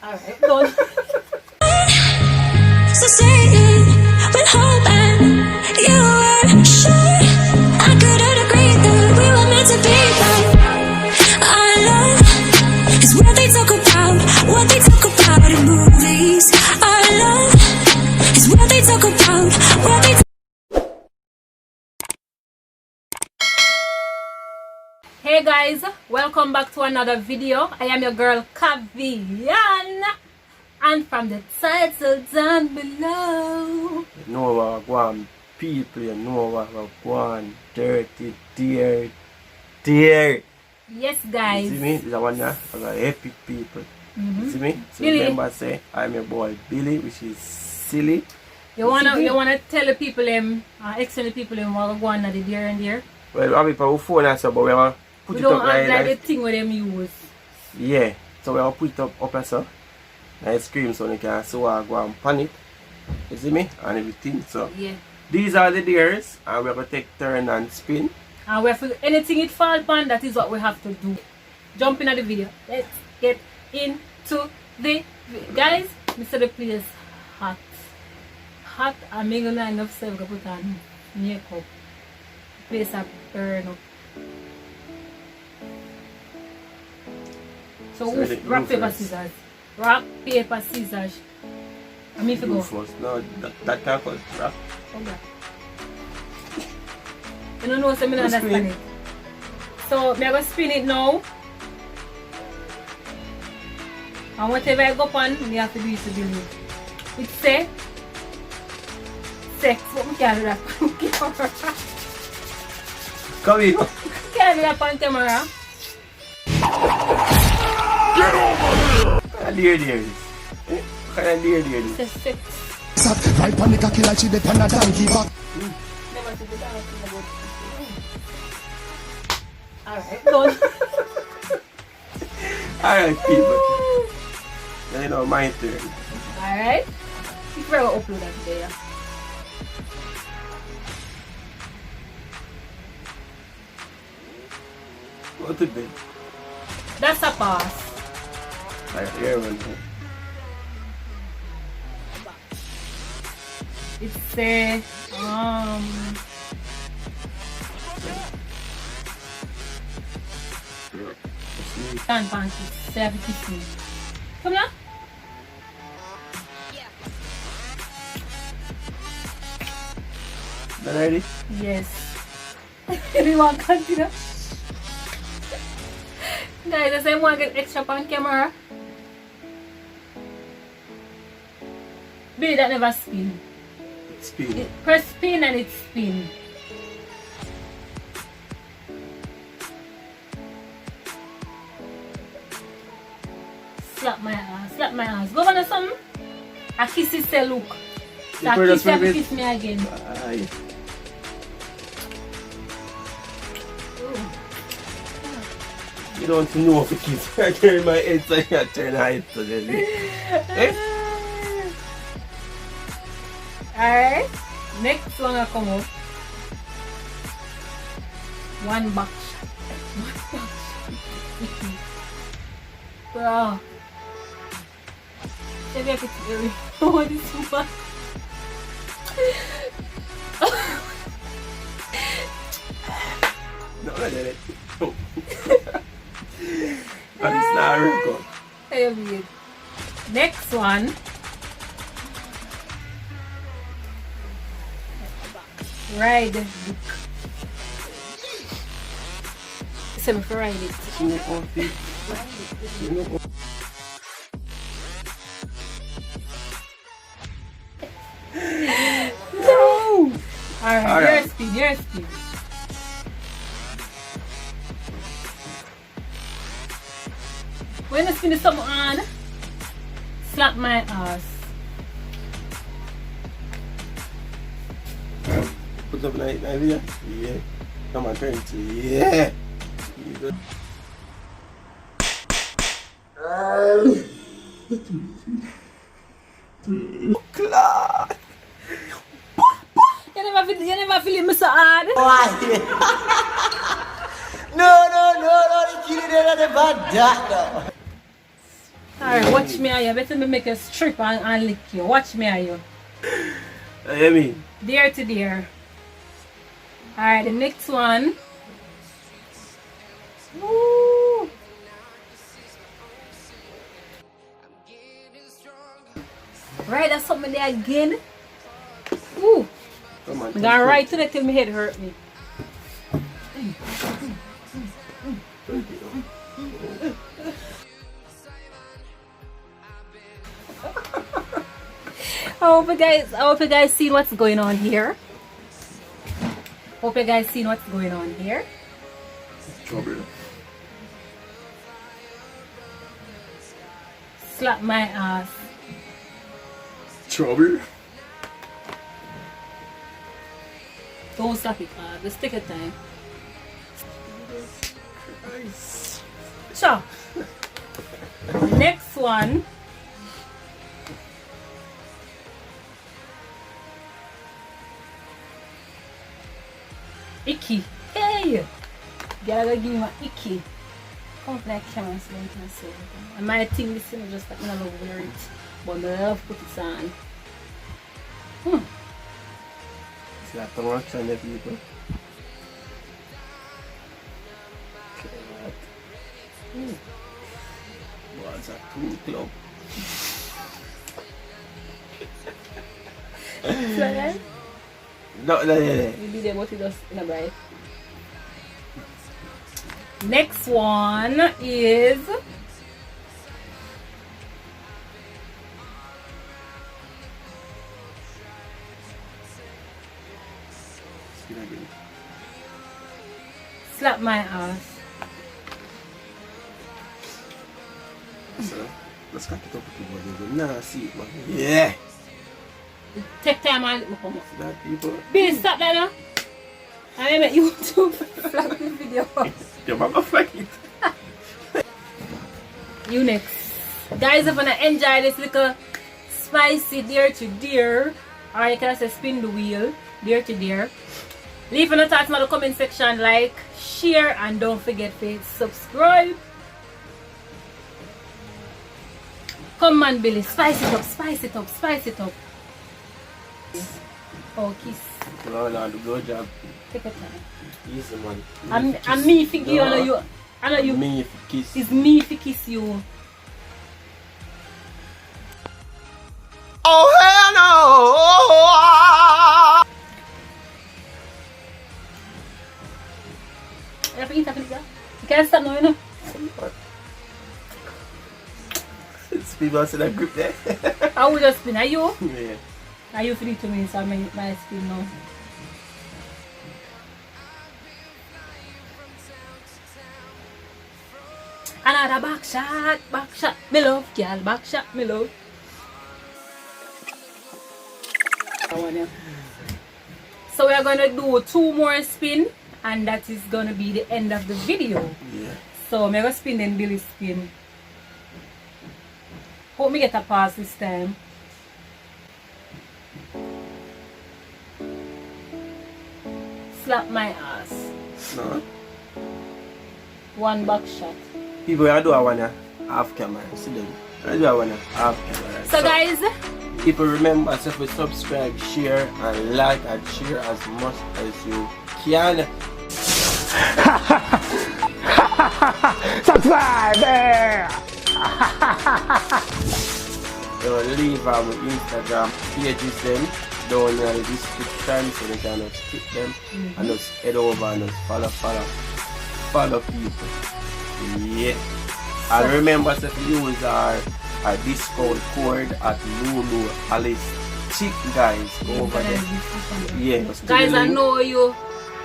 Alright, done. So Satan with hope and you were sure I couldn't agree that we were meant to be, but our love is what they talk about in movies. Our love is what they talk about, what they Hey guys, welcome back to another video. I am your girl Cavian, and from the title down below, You know what go on, people, you know what go on, dirty, dear. yes guys. You see me? This is one of the epic people. You see me? So Billy. remember say, I'm your boy Billy, which is silly. You wanna tell the people explain the people what go on at the deer and deer? Well, we have people who phone us up, but we have to put We it don't up have like the like thing where them use. yeah. So we have to put it up as so. And it screams so you can see what go and pan it. You see me? And everything. So Yeah. these are the deers, and we're gonna take turn and spin. And we have to, anything it fall upon, that is what we have to do. Jump in at the video. Let's get into the guys. Mr. The place hot. Hot, I'm making enough self to put on makeup. Place a burn up. So So the rock, paper, first. scissors. Rock, paper, scissors. I mean to You go. first. No, that can't cause rap. Okay. You don't know what I mean, Just understand spin. it. So I'm gonna spin it now. And whatever I go on, we have to do it to believe. It say sex, but we can't do that on camera. Come here. Can't do that on camera. What kind of deer there is? What kind of deer there is? It says sex. Right on the cocky like she depend on donkey back. Never said that. Alright, done. Alright, people. Now you know my turn. Alright. If we're gonna upload that there. Go to bed. That's a pass. Alright, here one. It say Tan panties. Say have to kiss me. Come now. Done ready? Yes. You want to continue? Guys, I say I want to get extra on camera. Billy, that never spin. Spin. Press spin and it spin. Slap my ass, slap my ass. Go on something. A kiss is say look. So You a kiss, just you wait. kiss me again. Aye. You don't know if it keeps I turn my head so I turn my head to the left. Eh? Alright. Next one will come up. One back shot. One back shot. Bro. Maybe I could really know this super. No, I did it. No. But it's not a record. Hey, weird. Next one. Ride the book. Say me for ride it. You know all this. You know all- No! Alright, Alright. your speed, your speed. When I spin something on, slap my ass. Put up like that here. Yeah. Come on, turn to yeah. You good? Clark. You never feel me so hard. No, the killing it at the bad that Alright, watch me, you better me make a strip and lick you. Watch me, you. You hear me? Dear to dear. Alright, the next one. Woo. Right, that's something there again. Woo. Come on. I'm gonna ride to that till my head hurt me. I hope you guys see what's going on here. Hope you guys see what's going on here. Trouble. Slap my ass. Trouble. Don't slap it, just take your time. Nice. Sure. Next one. Icky. Hey! Gotta give me my icky. Come like camera so I can see it. I might think this is just like I love wear it. But I love put it on. See that tongue action there, people? What's a cool club? See that? No. You be there but it just in a bright. Next one is slap my ass. So, let's cut it up with people. Nah, see it, man. Yeah! Take time and look come up. See that, people? Billy, stop that now. I make YouTube flag this video. Your mama flag it. You next. Guys, if you wanna enjoy this little spicy deer to deer, or you can say spin the wheel, deer to deer, leave in the thoughts in the comment section, like, share, and don't forget to subscribe. Come on, Billy, spice it up, spice it up, spice it up. Oh, kiss. No, do good job. Take your time. Easy, man. I'm me for you, I know you. Me for kiss. It's me for kiss you. Oh, hell no! You have to eat, you can't stop now, you know. It's people say that grip there. I will just spin. Are you? Yeah. Are you free to me? So I my spin now. Another back shot, me love, girl, back shot, me love. So we are gonna do 2 more spin, and that is gonna be the end of the video. Yeah. So I'm gonna spin then Billy spin. Hope me get a pass this time. Slap my ass. No. 1 back shot. People, I do a one half camera. See them. I do a one half camera. So guys, people remember to subscribe, share, and like and share as much as you can. Subscribe! So leave our Instagram pages them down in the description so they can just click them and just head over and just follow people. Yeah. And remember to use our discount code at Lulu Alice Chick, guys. Go over there. Yeah. guys, I know you.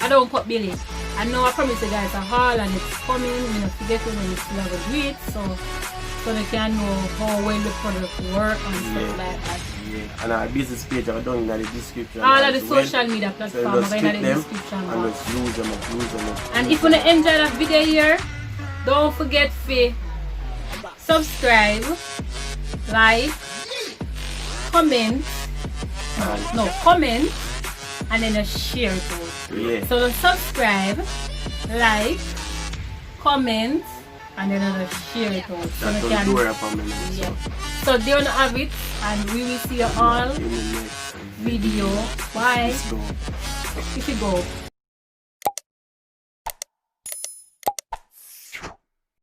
I don't cut Billy. I know I promise you guys a haul and it's coming. You know, forget when you still have a great, so they can know how well the product work and stuff like that. Yeah. And our business page are down in the description. All of the social media platforms so are in the description and just use them up. And if you want to enjoy that video here, don't forget to subscribe, like, comment, comment, and then share it out. Yeah. So subscribe, like, comment, and then I'll share it out. So That we will can, do it for me now. yeah. So there you have it, and we will see you all In the next video. Bye. video. If you go.